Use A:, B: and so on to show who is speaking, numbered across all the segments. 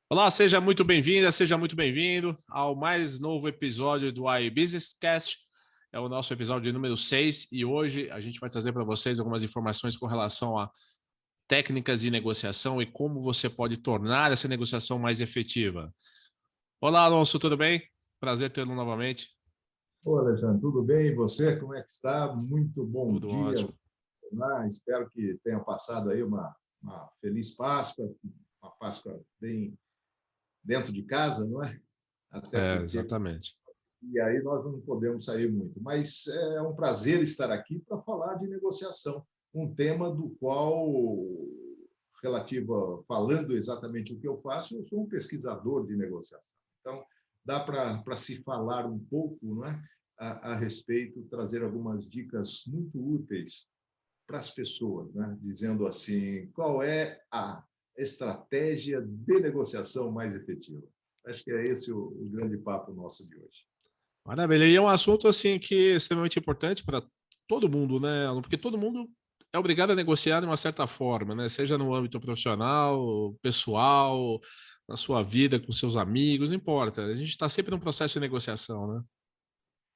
A: Olá, seja muito bem-vinda, seja muito bem-vindo ao mais novo episódio do iBusiness Cast. É o nosso episódio número 6 e hoje a gente vai trazer para vocês algumas informações com relação a técnicas de negociação e como você pode tornar essa negociação mais efetiva. Olá, Alonso, tudo bem? Prazer tê-lo novamente.
B: Ô, Alexandre, tudo bem? E você, como é que está? Muito bom
A: Tudo
B: dia.
A: ótimo.
B: Espero que tenha passado aí uma feliz Páscoa, uma Páscoa bem dentro de casa, não é? Até porque
A: Exatamente.
B: e aí nós não podemos sair muito. Mas é um prazer estar aqui para falar de negociação, um tema do qual, falando exatamente o que eu faço, eu sou um pesquisador de negociação. Então, dá para se falar um pouco, não é? A respeito, trazer algumas dicas muito úteis para as pessoas, né? Dizendo assim, qual é a estratégia de negociação mais efetiva? Acho que é esse o grande papo nosso de hoje.
A: Maravilha. E é um assunto assim que é extremamente importante para todo mundo, né? Porque todo mundo é obrigado a negociar de uma certa forma, né? Seja no âmbito profissional, pessoal, na sua vida, com seus amigos, não importa. A gente está sempre num processo de negociação, né?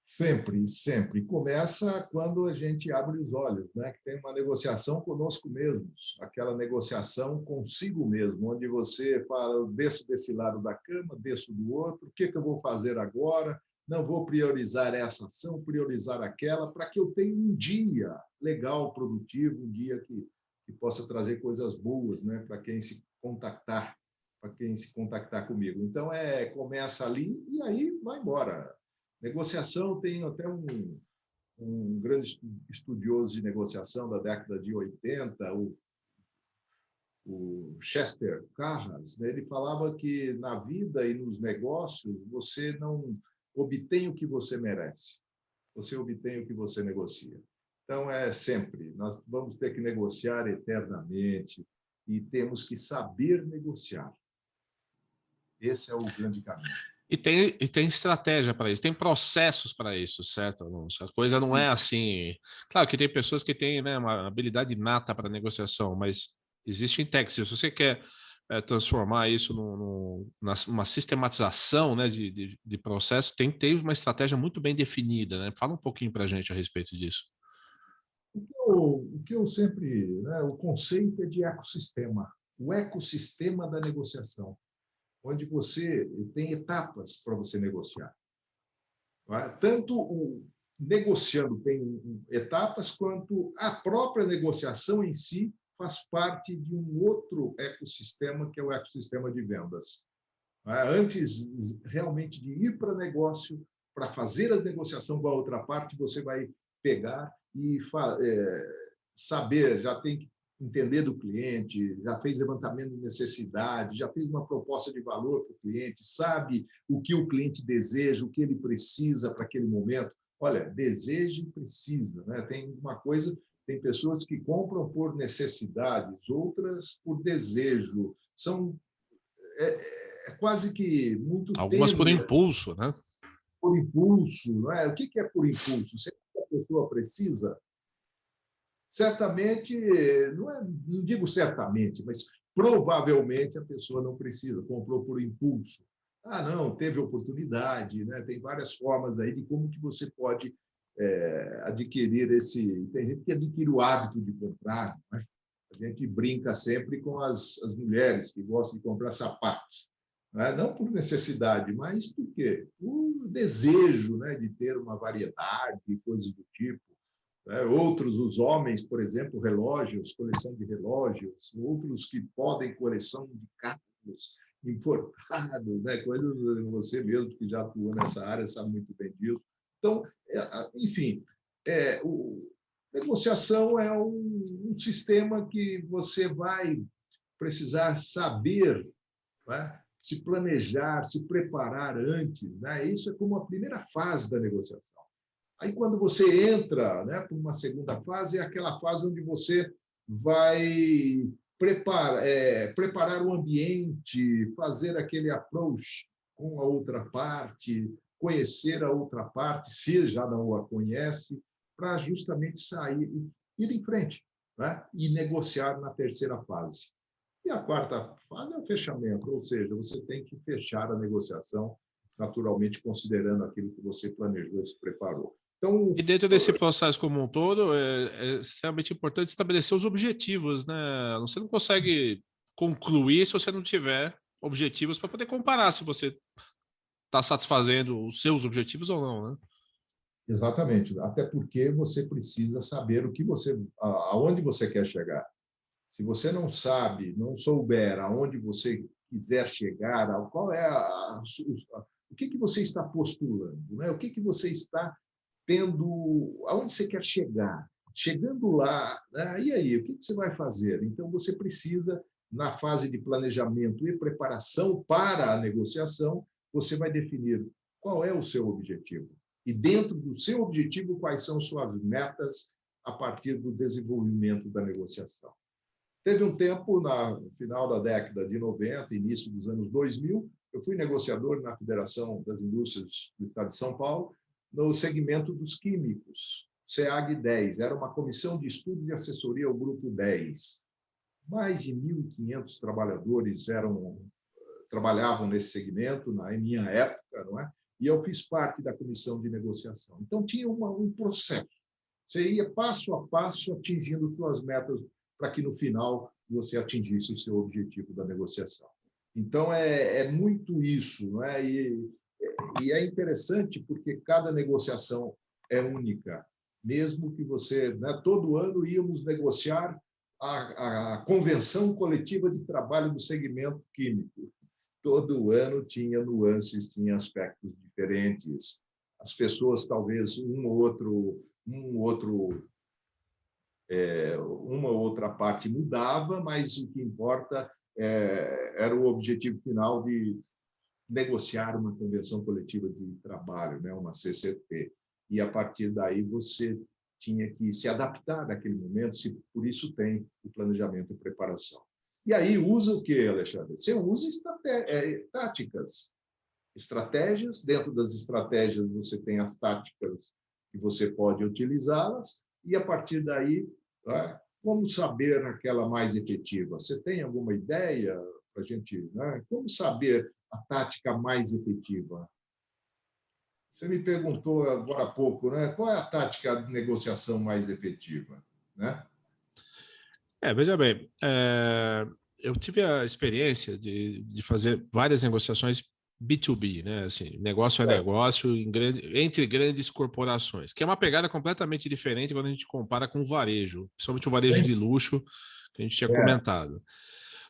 B: Sempre, sempre. Começa quando a gente abre os olhos, né? Que tem uma negociação conosco mesmos, aquela negociação consigo mesmo, onde você fala, eu desço desse lado da cama, desço do outro, o que eu vou fazer agora? Não vou priorizar essa ação, priorizar aquela, para que eu tenha um dia legal, produtivo, um dia que possa trazer coisas boas, né? Para quem se contactar comigo. Então, começa ali e aí vai embora. Negociação, tem até um grande estudioso de negociação da década de 80, o Chester Carras, né? Ele falava que na vida e nos negócios você não obtém o que você merece, você obtém o que você negocia. Então, é sempre, nós vamos ter que negociar eternamente e temos que saber negociar. Esse é o grande caminho.
A: E tem estratégia para isso, tem processos para isso, certo, Alonso? A coisa não é assim. Claro que tem pessoas que têm, né, uma habilidade inata para negociação, mas existe técnicas. Se você quer transformar isso numa sistematização, né, de processo, tem que ter uma estratégia muito bem definida, né? Fala um pouquinho para a gente a respeito disso.
B: O que eu sempre, né, o conceito é de ecossistema, o ecossistema da negociação, onde você tem etapas para você negociar. Não é? Tanto o negociando tem etapas, quanto a própria negociação em si faz parte de um outro ecossistema, que é o ecossistema de vendas. Não é? Antes realmente de ir para negócio, para fazer a negociação com a outra parte, você vai pegar e saber, já tem que entender do cliente, já fez levantamento de necessidade, já fez uma proposta de valor para o cliente, sabe o que o cliente deseja, o que ele precisa para aquele momento. Olha, deseja e precisa, né? Tem uma coisa, tem pessoas que compram por necessidades, outras por desejo. É quase que muito
A: Algumas por
B: tênue,
A: impulso, né?
B: por impulso, não é? O que é por impulso? Será que a pessoa precisa? Certamente, não digo certamente, mas provavelmente a pessoa não precisa, comprou por impulso. Ah, não, teve oportunidade, né? Tem várias formas aí de como que você pode adquirir esse. Tem gente que adquire o hábito de comprar, né? A gente brinca sempre com as mulheres que gostam de comprar sapatos, né? Não por necessidade, mas por quê? Por desejo, né, de ter uma variedade, coisas do tipo. Né? Outros, os homens, por exemplo, relógios, coleção de relógios, outros que podem coleção de carros importados, né? Coisas você mesmo que já atuou nessa área sabe muito bem disso. Então, enfim, o negociação é um sistema que você vai precisar saber, né? Se planejar, se preparar antes, né? Isso é como a primeira fase da negociação. Aí, quando você entra, né, para uma segunda fase, é aquela fase onde você vai preparar o ambiente, fazer aquele approach com a outra parte, conhecer a outra parte, se já não a conhece, para justamente sair, ir em frente, né, e negociar na terceira fase. E a quarta fase é o fechamento, ou seja, você tem que fechar a negociação, naturalmente considerando aquilo que você planejou e se preparou.
A: E
B: Então,
A: dentro desse processo como um todo, é extremamente importante estabelecer os objetivos, né? Você não consegue concluir se você não tiver objetivos para poder comparar se você está satisfazendo os seus objetivos ou não, né?
B: exatamente, até porque você precisa saber o que você, aonde você quer chegar. Se você não sabe, não souber aonde você quiser chegar, qual é o que você está postulando, né? O que você está tendo, aonde você quer chegar? Chegando lá, né? E aí, o que você vai fazer? Então, você precisa, na fase de planejamento e preparação para a negociação, você vai definir qual é o seu objetivo. E dentro do seu objetivo, quais são suas metas a partir do desenvolvimento da negociação. Teve um tempo, no final da década de 90, início dos anos 2000, eu fui negociador na Federação das Indústrias do Estado de São Paulo, no segmento dos químicos, CEAG-10. Era uma comissão de estudo e assessoria ao Grupo 10. Mais de 1.500 trabalhadores trabalhavam nesse segmento, na minha época, não é? E eu fiz parte da comissão de negociação. Então, tinha um processo. Você ia passo a passo atingindo suas metas para que, no final, você atingisse o seu objetivo da negociação. Então, é muito isso, não é? E é interessante porque cada negociação é única. Mesmo que você... Né, todo ano íamos negociar a convenção coletiva de trabalho do segmento químico. Todo ano tinha nuances, tinha aspectos diferentes. As pessoas, talvez, uma outra parte mudava, mas o que importa era o objetivo final de negociar uma convenção coletiva de trabalho, né, uma CCT. E, a partir daí, você tinha que se adaptar naquele momento, por isso tem o planejamento e preparação. E aí usa o quê, Alexandre? Você usa táticas, estratégias. Dentro das estratégias, você tem as táticas que você pode utilizá-las, e, a partir daí, como saber aquela mais efetiva? Você tem alguma ideia para a gente... Né? Como saber a tática mais efetiva? Você me perguntou agora há pouco, né? Qual é a tática de negociação mais efetiva? Né?
A: Veja bem, eu tive a experiência de fazer várias negociações B2B, né? Assim, negócio a negócio entre grandes corporações, que é uma pegada completamente diferente quando a gente compara com o varejo, principalmente o varejo de luxo, que a gente tinha comentado.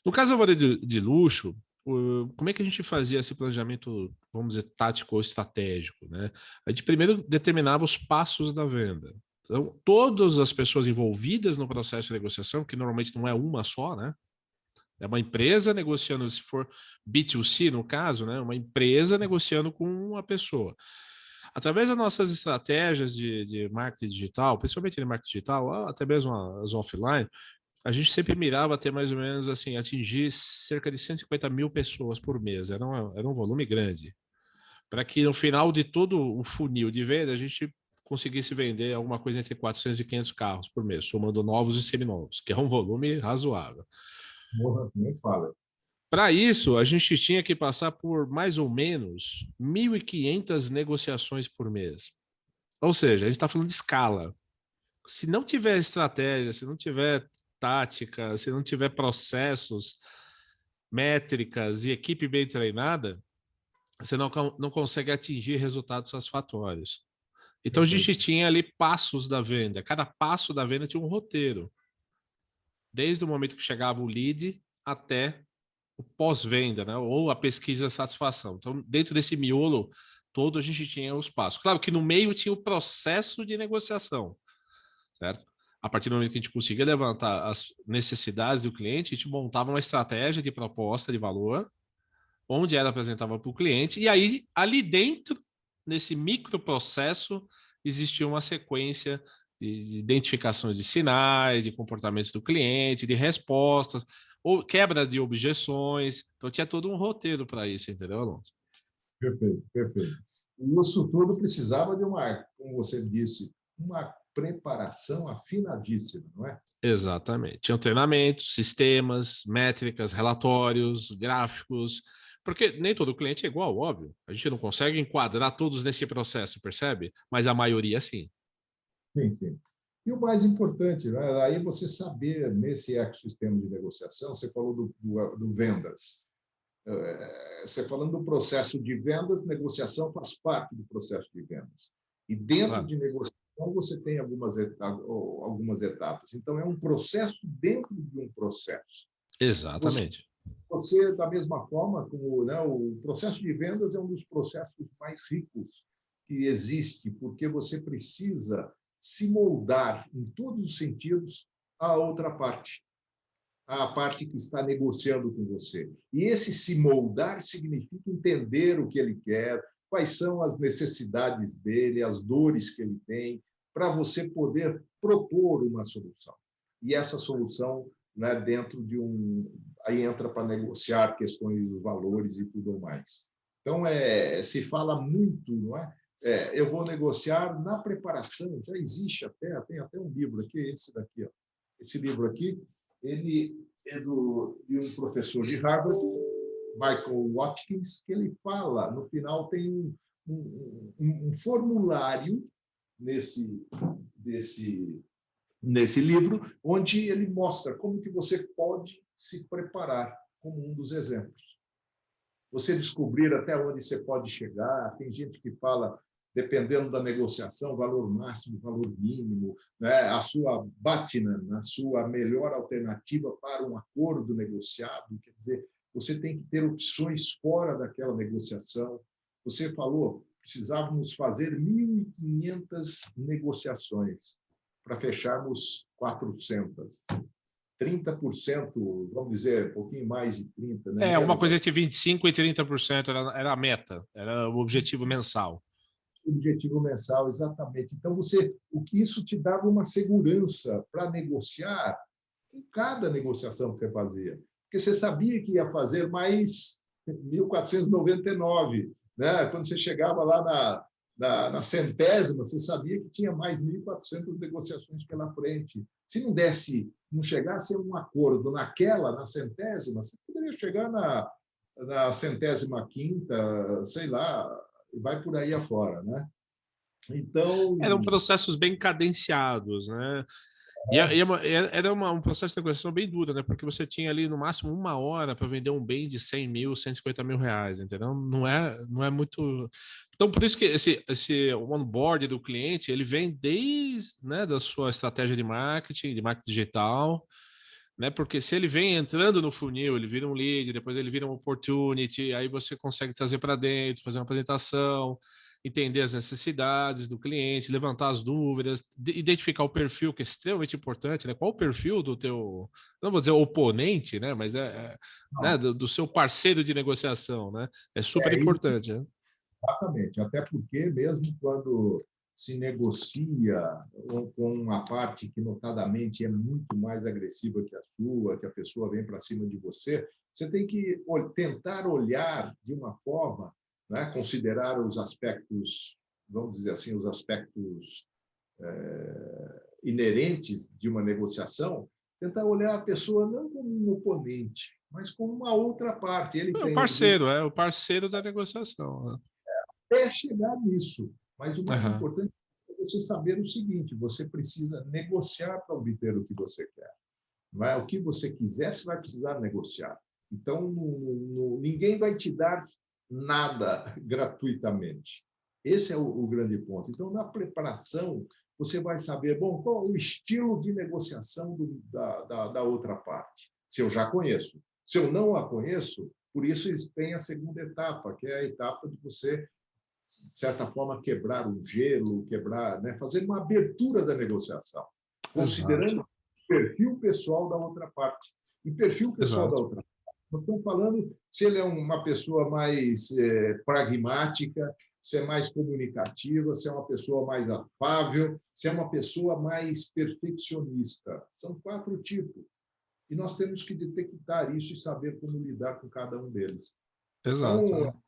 A: No caso do varejo de luxo, como é que a gente fazia esse planejamento, vamos dizer, tático ou estratégico, né? A gente primeiro determinava os passos da venda. Então, todas as pessoas envolvidas no processo de negociação, que normalmente não é uma só, né? É uma empresa negociando, se for B2C no caso, né? Uma empresa negociando com uma pessoa. Através das nossas estratégias de marketing digital, principalmente de marketing digital, até mesmo as offline, a gente sempre mirava ter mais ou menos assim, atingir cerca de 150 mil pessoas por mês. Era um volume grande. Para que no final de todo o funil de venda, a gente conseguisse vender alguma coisa entre 400 e 500 carros por mês, somando novos e seminovos, que é um volume razoável.
B: Nem fala.
A: Para isso, a gente tinha que passar por mais ou menos 1.500 negociações por mês. Ou seja, a gente está falando de escala. Se não tiver estratégia, se não tiver tática, se não tiver processos, métricas e equipe bem treinada, você não consegue atingir resultados satisfatórios. Então a gente tinha ali passos da venda. Cada passo da venda tinha um roteiro. Desde o momento que chegava o lead até o pós-venda, né? Ou a pesquisa de satisfação. Então, dentro desse miolo todo, a gente tinha os passos. Claro que no meio tinha o processo de negociação, certo? A partir do momento que a gente conseguia levantar as necessidades do cliente, a gente montava uma estratégia de proposta de valor, onde ela apresentava para o cliente, e aí, ali dentro, nesse microprocesso, existia uma sequência de identificações de sinais, de comportamentos do cliente, de respostas, ou quebra de objeções. Então, tinha todo um roteiro para isso, entendeu, Alonso?
B: Perfeito, perfeito. E isso tudo precisava de como você disse, uma preparação afinadíssima, não é?
A: Exatamente. Tinham treinamentos, sistemas, métricas, relatórios, gráficos, porque nem todo cliente é igual, óbvio. A gente não consegue enquadrar todos nesse processo, percebe? Mas a maioria sim.
B: Sim, sim. E o mais importante, né? Aí você saber, nesse ecossistema de negociação, você falou do vendas. Você falando do processo de vendas, negociação faz parte do processo de vendas. E dentro
A: Claro.
B: de negociação, você tem algumas etapas. Então, é um processo dentro de um processo. Você,
A: Exatamente.
B: você da mesma forma, como, né, o processo de vendas é um dos processos mais ricos que existe, porque você precisa se moldar em todos os sentidos à outra parte, a parte que está negociando com você. E esse se moldar significa entender o que ele quer, quais são as necessidades dele, as dores que ele tem, para você poder propor uma solução. E essa solução, né, dentro de aí entra para negociar questões dos valores e tudo mais. Então, se fala muito, não é? Eu vou negociar na preparação, já existe até, tem até um livro aqui, esse daqui, ó. Esse livro aqui, ele é de um professor de Harvard, Michael Watkins, que ele fala, no final tem um formulário nesse livro, onde ele mostra como que você pode se preparar, como um dos exemplos. Você descobrir até onde você pode chegar, tem gente que fala dependendo da negociação, valor máximo, valor mínimo, né? A sua BATNA, a sua melhor alternativa para um acordo negociado, quer dizer, você tem que ter opções fora daquela negociação. Você falou, precisávamos fazer 1.500 negociações para fecharmos 400. 30%, vamos dizer, um pouquinho mais de 30%, né?
A: Uma
B: Menos.
A: coisa entre 25% e 30% era a meta, era o objetivo mensal.
B: Objetivo mensal, exatamente. Então, o que isso te dava uma segurança para negociar em cada negociação que você fazia. Porque você sabia que ia fazer mais 1.499, né? Quando você chegava lá na centésima, você sabia que tinha mais 1.400 negociações pela frente. Se não chegasse a um acordo na centésima, você poderia chegar na centésima quinta, sei lá, e vai por aí afora, né? Então,
A: Eram processos bem cadenciados, né? Era um processo de negociação bem duro, né? Porque você tinha ali no máximo 1 hora para vender um bem de 100 mil, 150 mil reais, entendeu? Não é muito. Então, por isso que esse onboard do cliente, ele vem desde, né, da sua estratégia de marketing digital, né? Porque se ele vem entrando no funil, ele vira um lead, depois ele vira um opportunity, aí você consegue trazer para dentro, fazer uma apresentação, entender as necessidades do cliente, levantar as dúvidas, identificar o perfil, que é extremamente importante, né? Qual o perfil do teu, não vou dizer oponente, né? Mas né,
B: não,
A: do seu parceiro de negociação, né? É super
B: isso
A: importante, né?
B: exatamente. Até porque, mesmo quando se negocia com uma parte que, notadamente, é muito mais agressiva que a sua, que a pessoa vem para cima de você, você tem que tentar olhar de uma forma, né, considerar os aspectos, vamos dizer assim, os aspectos inerentes de uma negociação, tentar olhar a pessoa não como um oponente, mas como uma outra parte. Ele tem
A: É o parceiro da negociação, né?
B: até chegar nisso. Mas o mais
A: Uhum.
B: importante é você saber o seguinte: você precisa negociar para obter o que você quer. Não é? O que você quiser, você vai precisar negociar. Então, ninguém vai te dar nada gratuitamente. Esse é o grande ponto. Então, na preparação, você vai saber, bom, qual é o estilo de negociação da outra parte. Se eu já conheço. Se eu não a conheço, por isso tem a segunda etapa, que é a etapa de você, de certa forma, quebrar o gelo, né, fazer uma abertura da negociação,
A: Exato,
B: considerando o perfil pessoal da outra parte. E perfil pessoal da
A: exato.
B: outra parte. Nós estamos falando se ele é uma pessoa mais pragmática, se é mais comunicativa, se é uma pessoa mais afável, se é uma pessoa mais perfeccionista. São 4 tipos. E nós temos que detectar isso e saber como lidar com cada um deles.
A: Exato.
B: Então,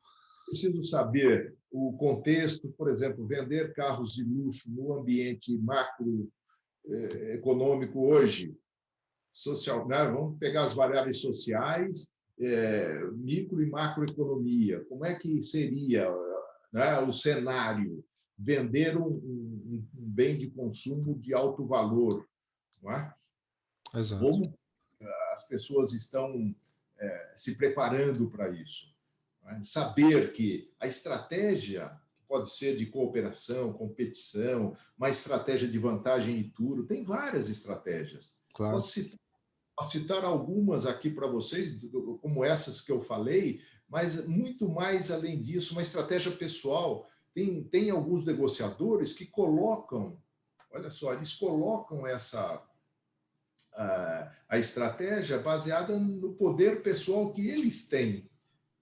B: preciso saber o contexto, por exemplo, vender carros de luxo no ambiente macroeconômico hoje, social, né? Vamos pegar as variáveis sociais, micro e macroeconomia. Como é que seria, né, o cenário? Vender um bem de consumo de alto valor, não é?
A: Exato.
B: Como as pessoas estão se preparando para isso? Não é? Saber que a estratégia pode ser de cooperação, competição, uma estratégia de vantagem e tudo, tem várias estratégias.
A: Claro.
B: Posso citar algumas aqui para vocês, como essas que eu falei, mas muito mais além disso, uma estratégia pessoal. Tem alguns negociadores que colocam, olha só, eles colocam a estratégia baseada no poder pessoal que eles têm.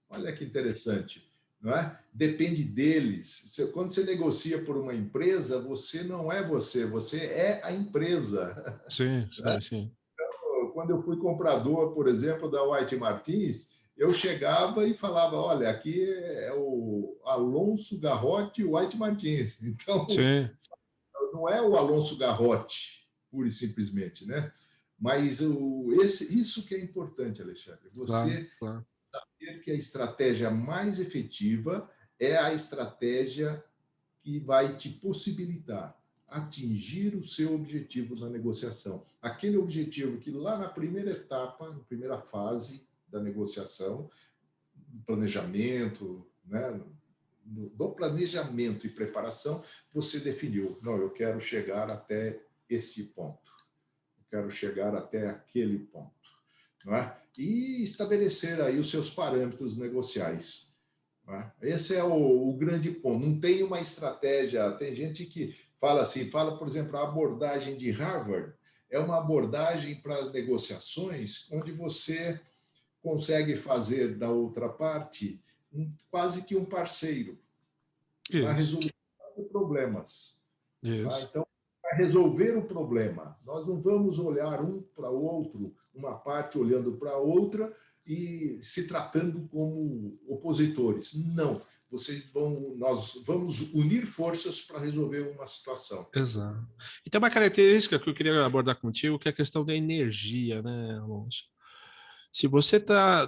B: Olha que interessante, não é? Depende deles. Quando você negocia por uma empresa, você não é você, você é a empresa.
A: Sim, sim, sim.
B: Quando eu fui comprador, por exemplo, da White Martins, eu chegava e falava, olha, aqui é o Alonso Garrote White Martins. Então,
A: Sim,
B: não é o Alonso Garrote, pura e simplesmente, né? Mas isso que é importante, Alexandre.
A: claro,
B: Você
A: claro.
B: saber que a estratégia mais efetiva é a estratégia que vai te possibilitar atingir o seu objetivo na negociação. Aquele objetivo que lá na primeira etapa, na primeira fase da negociação, do planejamento, né, do planejamento e preparação, você definiu, não, eu quero chegar até esse ponto, eu quero chegar até aquele ponto, não é? E estabelecer aí os seus parâmetros negociais. Esse é o grande ponto. Não tem uma estratégia. Tem gente que fala assim, fala, por exemplo, a abordagem de Harvard é uma abordagem para negociações onde você consegue fazer da outra parte quase que um parceiro na
A: Isso,
B: resolução de problemas.
A: isso.
B: Então, para resolver o problema, nós não vamos olhar um para o outro, uma parte olhando para a outra e se tratando como opositores. Não, nós vamos unir forças para resolver uma situação.
A: Exato. E tem uma característica que eu queria abordar contigo, que é a questão da energia, né, Alonso? Se você tá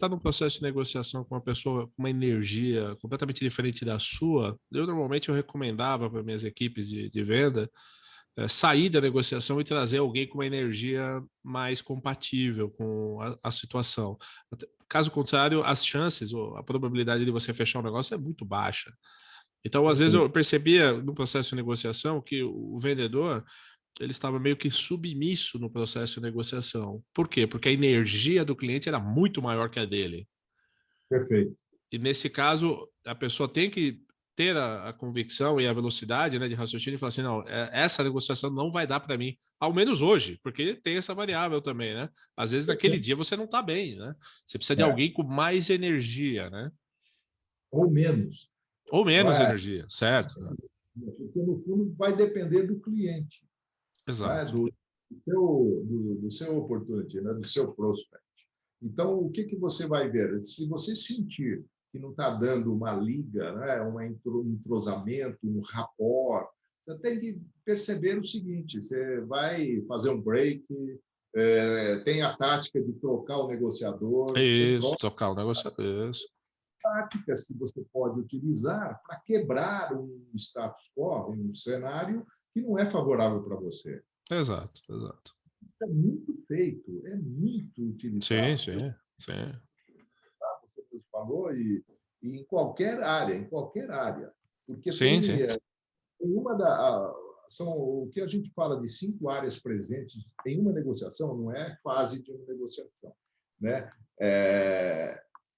A: num processo de negociação com uma pessoa com uma energia completamente diferente da sua, normalmente eu recomendava para minhas equipes de venda sair da negociação e trazer alguém com uma energia mais compatível com a situação. Caso contrário, as chances, ou a probabilidade de você fechar um negócio é muito baixa. Então, às vezes,
B: Perfeito.
A: eu percebia no processo de negociação que o vendedor ele estava meio que submisso no processo de negociação. Por quê? Porque a energia do cliente era muito maior que a dele.
B: Perfeito.
A: E nesse caso, a pessoa tem que ter a convicção e a velocidade, né, de raciocínio e falar assim, não, essa negociação não vai dar para mim, ao menos hoje, porque tem essa variável também, né? Às vezes naquele dia você não está bem, né? Você precisa de
B: É,
A: alguém com mais energia, né?
B: ou menos.
A: Ou
B: Não
A: menos
B: é?
A: energia, certo?
B: Porque, no fundo, vai depender do cliente, não é?
A: Exato.
B: Do seu opportunity, né? Do seu prospect. Então, o que você vai ver? Se você sentir que não está dando uma liga, né? Um entrosamento, um rapport, você tem que perceber o seguinte: você vai fazer um break, tem a tática de trocar o negociador, você
A: Isso,
B: troca
A: trocar o negócio, isso.
B: táticas que você pode utilizar para quebrar um status quo, um cenário que não é favorável para você.
A: Exato, exato.
B: Isso é muito feito, é muito
A: Sim,
B: utilizado.
A: sim, sim.
B: Você falou, e em qualquer área. Porque
A: Sim, sim.
B: uma da. São o que a gente fala de 5 áreas presentes em uma negociação, não é fase de uma negociação. Né?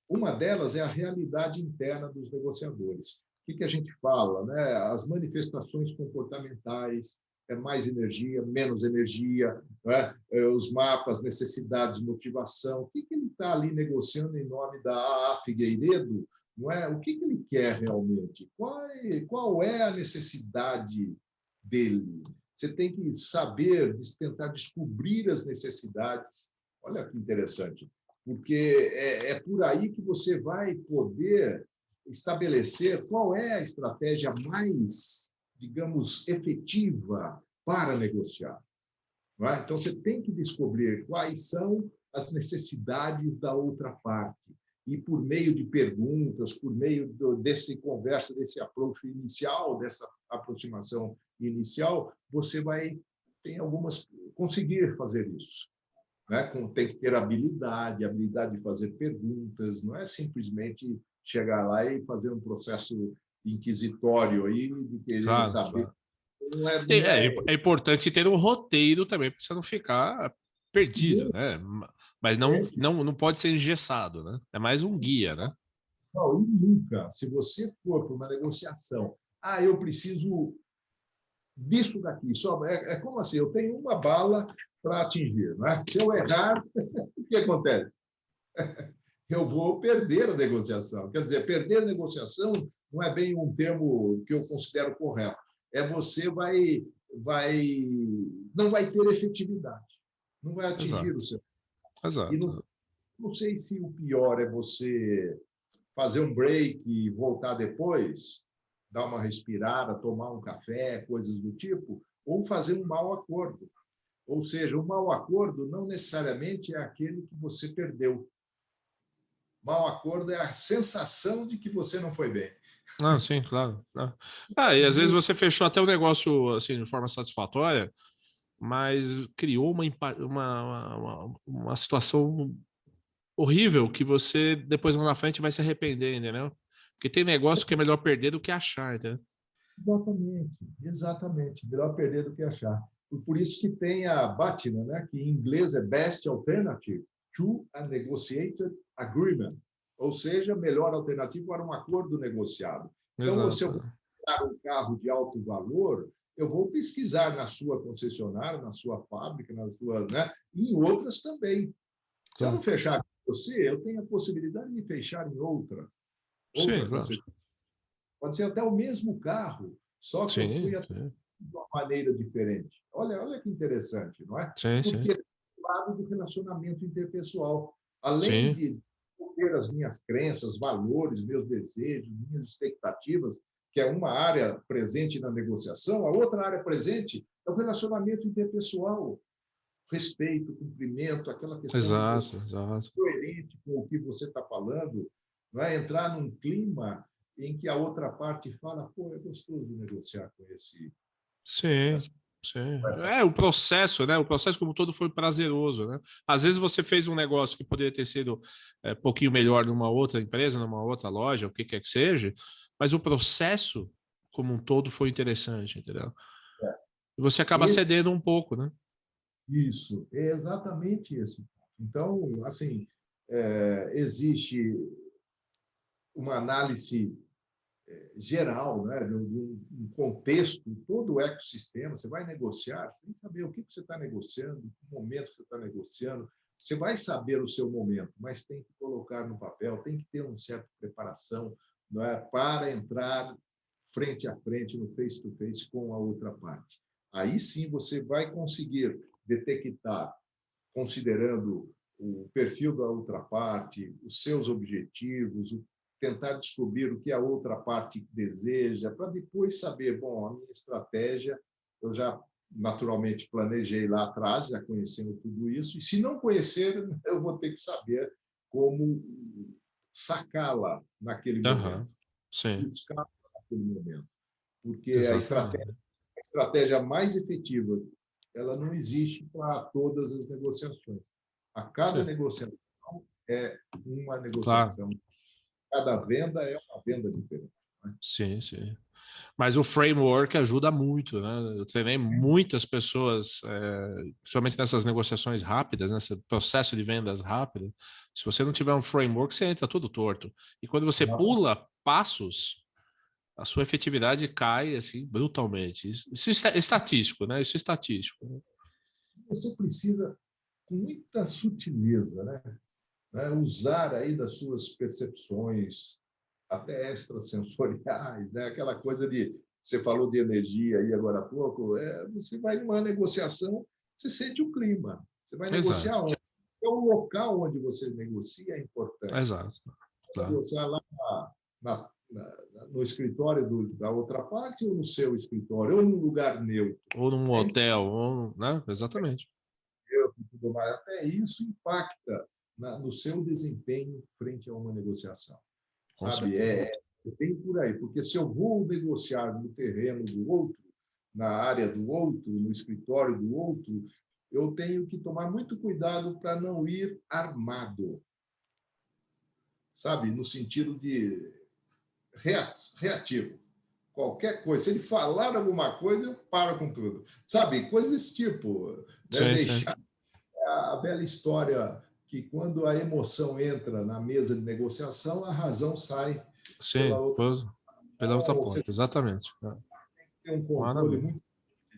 B: Uma delas é a realidade interna dos negociadores. O que a gente fala? Né? As manifestações comportamentais, mais energia, menos energia, né? Os mapas, necessidades, motivação. O que ele está ali negociando em nome da AA Figueiredo? Não é? O que ele quer realmente? Qual é a necessidade dele? Você tem que saber, tentar descobrir as necessidades. Olha que interessante, porque é por aí que você vai poder estabelecer qual é a estratégia mais, digamos, efetiva para negociar. Não é? Então, você tem que descobrir quais são as necessidades da outra parte. E por meio de perguntas, por meio desse conversa, desse approach inicial, dessa aproximação inicial, você vai conseguir fazer isso. Né? Tem que ter habilidade de fazer perguntas, não é simplesmente chegar lá e fazer um processo inquisitório aí de querer saber.
A: Claro. É importante ter um roteiro também, para você não ficar perdido, né? Mas não pode ser engessado, né? É mais um guia, né?
B: Não, e nunca, se você for para uma negociação, eu preciso disso daqui, só é como assim, eu tenho uma bala para atingir, não é? Se eu errar, o que acontece? Eu vou perder a negociação. Quer dizer, perder a negociação não é bem um termo que eu considero correto. Você não vai ter efetividade, não vai atingir o seu.
A: Exato.
B: E não sei se o pior é você fazer um break e voltar depois, dar uma respirada, tomar um café, coisas do tipo, ou fazer um mau acordo. Ou seja, um mau acordo não necessariamente é aquele que você perdeu. Mau acordo é a sensação de que você não foi bem.
A: Sim, claro. E às vezes você fechou até o negócio assim, de forma satisfatória, mas criou uma situação horrível que você depois lá na frente vai se arrepender, entendeu? Porque tem negócio que é melhor perder do que achar, entendeu?
B: Exatamente. Melhor perder do que achar. Por isso que tem a BATNA, né? Que em inglês é Best Alternative to a Negotiated Agreement, ou seja, melhor alternativa para um acordo negociado. Então, se eu comprar um carro de alto valor, eu vou pesquisar na sua concessionária, na sua fábrica, né? E em outras também. Se eu não fechar com você, eu tenho a possibilidade de fechar em outra concessionária. Pode ser até o mesmo carro, só que eu fui de uma maneira diferente. Olha que interessante, não é? Porque é do lado do relacionamento interpessoal. Além de ter as minhas crenças, valores, meus desejos, minhas expectativas, que é uma área presente na negociação, a outra área presente é o relacionamento interpessoal. Respeito, cumprimento, aquela questão de você ser coerente com o que você está falando, não é? Entrar num clima em que a outra parte fala, é gostoso negociar com esse.
A: Sim. O processo, né? O processo como todo foi prazeroso, né? Às vezes você fez um negócio que poderia ter sido um pouquinho melhor numa outra empresa, numa outra loja, o que quer que seja, mas o processo como um todo foi interessante, entendeu? E você acaba cedendo um pouco, né?
B: Isso, é exatamente isso. Então, assim, existe uma análise geral, né, de um contexto, todo o ecossistema. Você vai negociar, você tem que saber o que você está negociando, que momento você está negociando. Você vai saber o seu momento, mas tem que colocar no papel, tem que ter uma certa preparação, não é, para entrar frente a frente, no face-to-face com a outra parte. Aí sim você vai conseguir detectar, considerando o perfil da outra parte, os seus objetivos, tentar descobrir o que a outra parte deseja, para depois saber, bom, a minha estratégia, eu já naturalmente planejei lá atrás, já conhecendo tudo isso, e se não conhecer, eu vou ter que saber como sacá-la naquele momento. Buscar naquele momento. Porque a estratégia mais efetiva, ela não existe para todas as negociações. A cada negociação é uma negociação. Cada venda é uma venda diferente. Né?
A: Sim. Mas o framework ajuda muito, né? Eu treinei muitas pessoas, principalmente nessas negociações rápidas, nesse processo de vendas rápidas. Se você não tiver um framework, você entra todo torto. E quando você pula passos, a sua efetividade cai assim brutalmente. Isso é estatístico, né? Isso é estatístico.
B: Você precisa, com muita sutileza, né, usar aí das suas percepções, até extrasensoriais, né? Aquela coisa de você falou de energia aí agora há pouco, você vai numa negociação, você sente o clima. Você vai negociar onde? É o local onde você negocia é importante.
A: Exato.
B: Negociar lá no escritório da outra parte ou no seu escritório, ou num lugar neutro.
A: Ou num hotel, ou, né? Exatamente.
B: E tudo mais. Até isso impacta no seu desempenho frente a uma negociação.
A: Com
B: Sabe?
A: certeza.
B: É bem por aí, porque se eu vou negociar no terreno do outro, na área do outro, no escritório do outro, eu tenho que tomar muito cuidado para não ir armado, sabe? No sentido de reativo. Qualquer coisa, se ele falar alguma coisa, eu paro com tudo. Sabe? Coisas desse tipo. Né?
A: Sim, sim.
B: Deixar a bela história que quando a emoção entra na mesa de negociação, a razão sai
A: Sim,
B: pela outra.
A: pela outra
B: Você
A: porta, exatamente.
B: tem um controle
A: Maravilha.
B: muito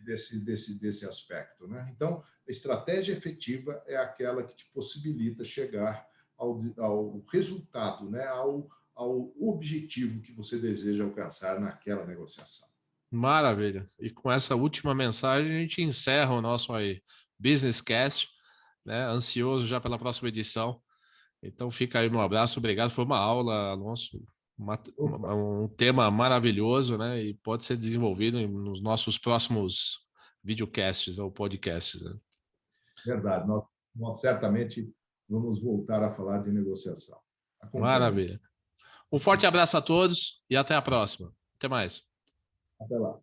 B: desse aspecto. Né? Então, a estratégia efetiva é aquela que te possibilita chegar ao resultado, né? ao objetivo que você deseja alcançar naquela negociação.
A: Maravilha. E com essa última mensagem, a gente encerra o nosso aí Business Cast, né? Ansioso já pela próxima edição. Então fica aí um abraço, obrigado. Foi uma aula, Alonso, um tema maravilhoso, né? E pode ser desenvolvido nos nossos próximos videocasts ou podcasts, né?
B: Verdade, nós certamente vamos voltar a falar de negociação. Acompanhe-nos.
A: Maravilha. Um forte abraço a todos e até a próxima. Até mais.
B: Até lá.